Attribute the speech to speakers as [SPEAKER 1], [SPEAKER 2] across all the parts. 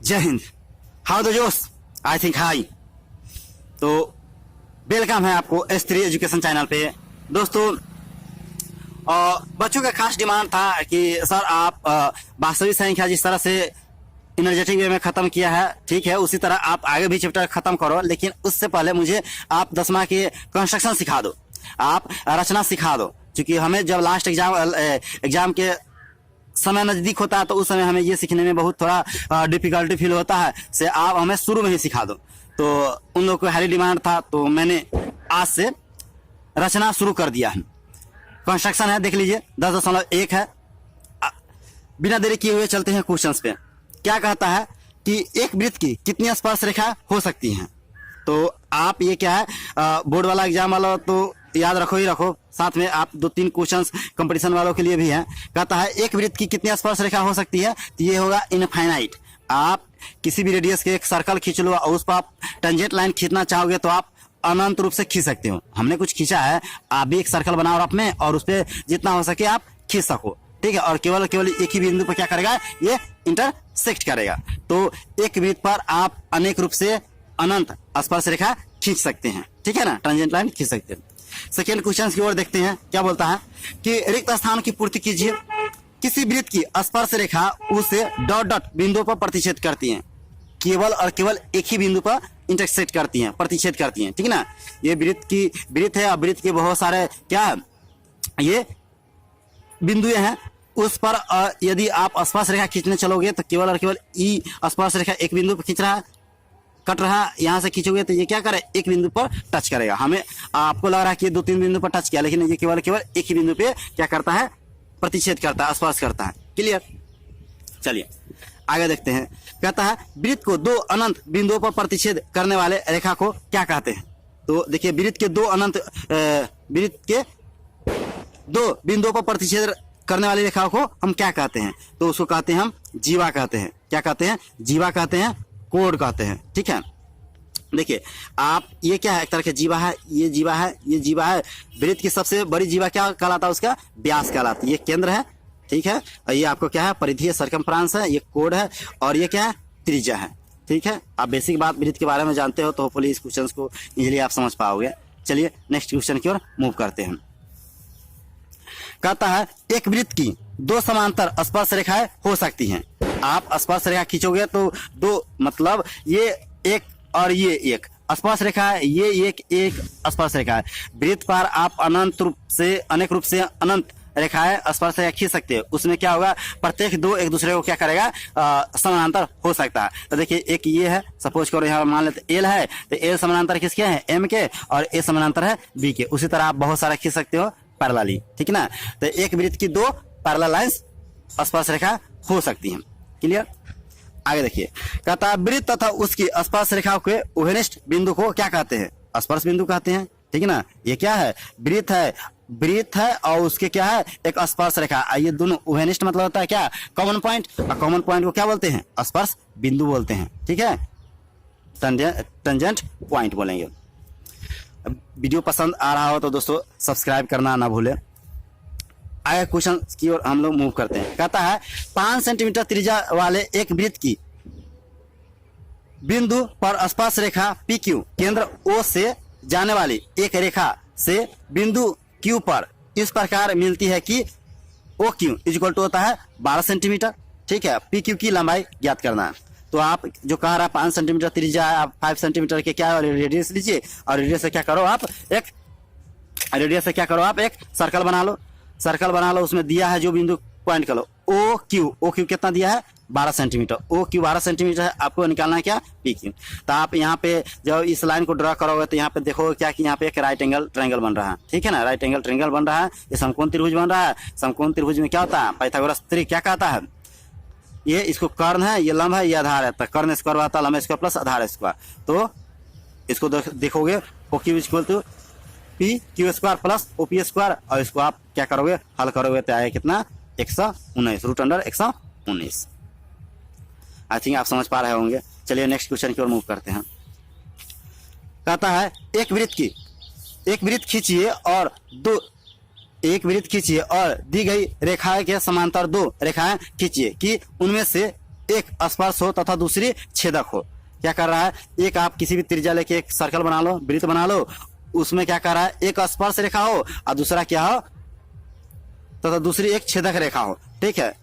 [SPEAKER 1] जय Hind. How the जोश, I think high. तो वेलकम है आपको S3 एजुकेशन चैनल पे। दोस्तों, बच्चों का खास डिमांड था कि सर आप वास्तविक संख्या जिस तरह से एनर्जेटिक वे में खत्म किया है, ठीक है, उसी तरह आप आगे भी चैप्टर खत्म करो, लेकिन उससे पहले मुझे आप 10वां के कंस्ट्रक्शन सिखा दो, आप रचना सिखा दो। क्योंकि हमें जब लास्ट एग्जाम के समय नजदीक होता है तो उस समय हमें ये सीखने में बहुत थोड़ा डिफिकल्टी फील होता है, से आप हमें शुरू में ही सिखा दो। तो उन लोगों को हाई डिमांड था, तो मैंने आज से रचना शुरू कर दिया है। कंस्ट्रक्शन है, देख लीजिए 10.1 है। बिना देरी किए हुए चलते हैं क्वेश्चंस पे। क्या कहता है कि एक वृत्त की कितनी स्पर्श रेखा हो सकती हैं। तो आप ये क्या है, बोर्ड वाला एग्जाम वाला तो याद रखो ही रखो, साथ में आप 2-3 क्वेश्चंस कंपटीशन वालों के लिए भी हैं। कहता है एक वृत्त की कितनी स्पर्श रेखा हो सकती है, तो ये होगा इनफाइनाइट। आप किसी भी रेडियस के एक सर्कल खींच लो और उस पर आप टेंजेंट लाइन खींचना चाहोगे तो आप अनंत रूप से खींच सकते हो। हमने कुछ खींचा है, आप भी एक सर्कल बनाओ आप में, और उस पर जितना हो सके आप खींच सको, ठीक है। और केवल एक ही बिंदु पर क्या करेगा, ये इंटरसेक्ट करेगा। तो एक वृत्त पर आप अनेक रूप से अनंत स्पर्श रेखा खींच सकते हैं, ठीक है ना, टेंजेंट लाइन खींच सकते हैं। सेकेंड क्वेश्चन की ओर देखते हैं। क्या बोलता है कि रिक्त स्थान की पूर्ति कीजिए। किसी वृत्त की स्पर्श रेखा उसे डॉट डॉट बिंदुओं पर प्रतिच्छेद करती है, केवल और केवल एक ही बिंदु पर इंटरसेक्ट करती हैं, प्रतिच्छेद करती हैं, ठीक है ना। ये वृत्त है और वृत्त के बहुत सारे क्या है, ये बिंदुएं हैं। उस पर यदि आप स्पर्श रेखा खींचने चलोगे तो केवल और केवल ई स्पर्श रेखा एक बिंदु पर खींच रहा है, कट रहा है, यहाँ से खींचोगे तो ये क्या करे, एक बिंदु पर टच करेगा। हमें आपको लग रहा है कि 2-3 बिंदु पर टच किया, लेकिन ये केवल एक ही बिंदु पे क्या करता है, प्रतिच्छेद करता है, स्पर्श करता है। क्लियर, चलिए आगे देखते हैं। कहता है वृत्त को 2 अनंत बिंदुओं पर प्रतिच्छेद करने वाले रेखा को क्या कहते हैं। तो देखिए वृत्त के 2 बिंदुओं पर प्रतिच्छेद करने वाली रेखा को हम क्या कहते हैं, तो उसको कहते हैं हम जीवा कहते हैं। क्या कहते हैं, जीवा कहते हैं, कोड कहते हैं, ठीक है। देखिए आप ये क्या है, एक तरह के जीवा है, ये जीवा है, ये जीवा है। वृत्त की सबसे बड़ी जीवा क्या कहलाता है, उसका व्यास कहलाता है। ये केंद्र है, ठीक है, और ये आपको क्या है, परिधीय सरकमफ्रांस है, ये कोड है, और ये क्या है, त्रिज्या है, ठीक है। आप बेसिक बात वृत्त के बारे में जानते हो तो होपफुली इस क्वेश्चन को इजीली आप समझ पाओगे। चलिए नेक्स्ट क्वेश्चन की ओर मूव करते हैं। कहता है एक वृत्त की 2 समांतर स्पर्श रेखाएं हो सकती हैं। आप स्पर्श रेखा खींचोगे तो 2 मतलब ये एक और ये एक स्पर्श रेखा है, ये एक स्पर्श रेखा है। वृत्त पर आप अनेक रूप से अनंत रेखाएं स्पर्श रेखा खींच सकते हैं। उसमें क्या होगा, प्रत्येक 2 एक दूसरे को क्या करेगा, समानांतर हो सकता है। तो देखिए एक ये है, सपोज करो यहाँ मान लेते एल है, तो एल समानांतर किसके हैं, एम के, और ए समानांतर है बी के। उसी तरह आप बहुत सारा खींच सकते हो पैरेलली, ठीक है ना। तो एक वृत्त की 2 पैरेलल लाइंस स्पर्श रेखा हो सकती हैं। क्लियर, आगे देखिए। कहता है वृत्त तथा उसकी स्पर्श रेखा के उभयनिष्ठ बिंदु को क्या कहते हैं, स्पर्श बिंदु कहते हैं, ठीक है ना। ये क्या है, वृत्त है और उसके क्या है, एक स्पर्श रेखा। ये दोनों उभयनिष्ठ मतलब होता है क्या, कॉमन पॉइंट, और कॉमन पॉइंट को क्या बोलते हैं, स्पर्श बिंदु बोलते हैं, ठीक है, टेंजेंट पॉइंट बोलेंगे। वीडियो पसंद आ रहा हो तो दोस्तों सब्सक्राइब करना ना भूले। आगे क्वेश्चन की ओर हम लोग मूव करते हैं। कहता है 5 सेंटीमीटर त्रिज्या वाले एक वृत्त की बिंदु पर स्पर्श रेखा PQ केंद्र O से जाने वाली एक रेखा से बिंदु Q पर इस प्रकार मिलती है कि OQ इक्वल टू होता है 12 सेंटीमीटर, ठीक है। PQ की लंबाई ज्ञात करना है। तो आप जो कह रहा है 5 सेंटीमीटर त्रिज्या है, आप 5 सेंटीमीटर के क्या रेडियस लीजिए, और रेडियस से क्या करो आप एक सर्कल बना लो। उसमें दिया है जो बिंदु पॉइंट करो ओ क्यू कितना दिया है, 12 सेंटीमीटर। ओ क्यू 12 सेंटीमीटर है, आपको निकालना है क्या, PQ। तो आप यहाँ पे जब इस लाइन को ड्रा करोगे तो यहाँ पे देखोगे क्या कि यहाँ पे एक राइट एंगल ट्रायंगल बन रहा है, ठीक है ना। राइट एंगल ट्रायंगल बन रहा है, ये समकोण त्रिभुज बन रहा है। समकोण त्रिभुज में क्या होता है, पाइथागोरस थ्योरम क्या कहता है, ये इसको कर्ण है, ये लंब है, ये आधार है, तो कर्ण स्क्वायर आता है लंब स्क्वायर प्लस आधार स्क्वायर। तो इसको देखोगे OQ equal to PQ square plus OP square, और इसको आप क्या करोगे, हल करोगे तो आएगा कितना, 119 √119। आई थिंक आप समझ पा रहे होंगे। चलिए नेक्स्ट क्वेश्चन की ओर मूव करते हैं। कहता है एक वृत्त खींचिए और दी गई रेखा के समांतर 2 रेखाएं खींचिए कि उनमें से एक स्पर्श हो तथा दूसरी छेदक हो। क्या कर रहा है, एक आप किसी भी त्रिज्या लेके एक सर्कल बना लो, वृत्त बना लो, उसमें क्या कर रहा है, एक स्पर्श रेखा हो और दूसरा क्या हो, तथा दूसरी एक छेदक रेखा हो। ठीक है,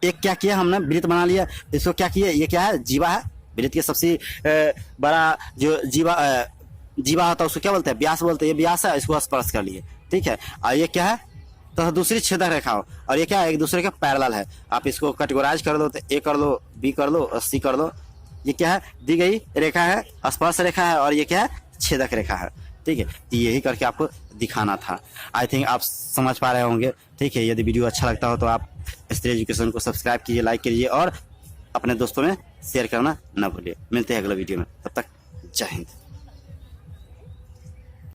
[SPEAKER 1] एक क्या किया हमने, वृत्त बना लिया, इसको क्या किया, ये क्या है, जीवा है। वृत्त के सबसे बड़ा जो जीवा होता है उसको क्या बोलते हैं, व्यास बोलते हैं। ये व्यास है, इसको स्पर्श कर लिए। ठीक है, और ये क्या है, तो दूसरी छेदक रेखा हो, और ये क्या है, एक दूसरे के पैरेलल है। आप इसको कैटेगराइज कर दो, तो ए कर लो, बी कर लो और सी कर दो। ये क्या है, दी गई रेखा है, स्पर्श रेखा है, और ये क्या है, छेदक रेखा है। ठीक है, तो यही करके आपको दिखाना था। आई थिंक आप समझ पा रहे होंगे। ठीक है, यदि वीडियो अच्छा लगता हो तो आप स्त्री एजुकेशन को सब्सक्राइब कीजिए, लाइक कीजिए और अपने दोस्तों में शेयर करना ना भूलिए। मिलते हैं अगले वीडियो में, तब तक जय हिंद।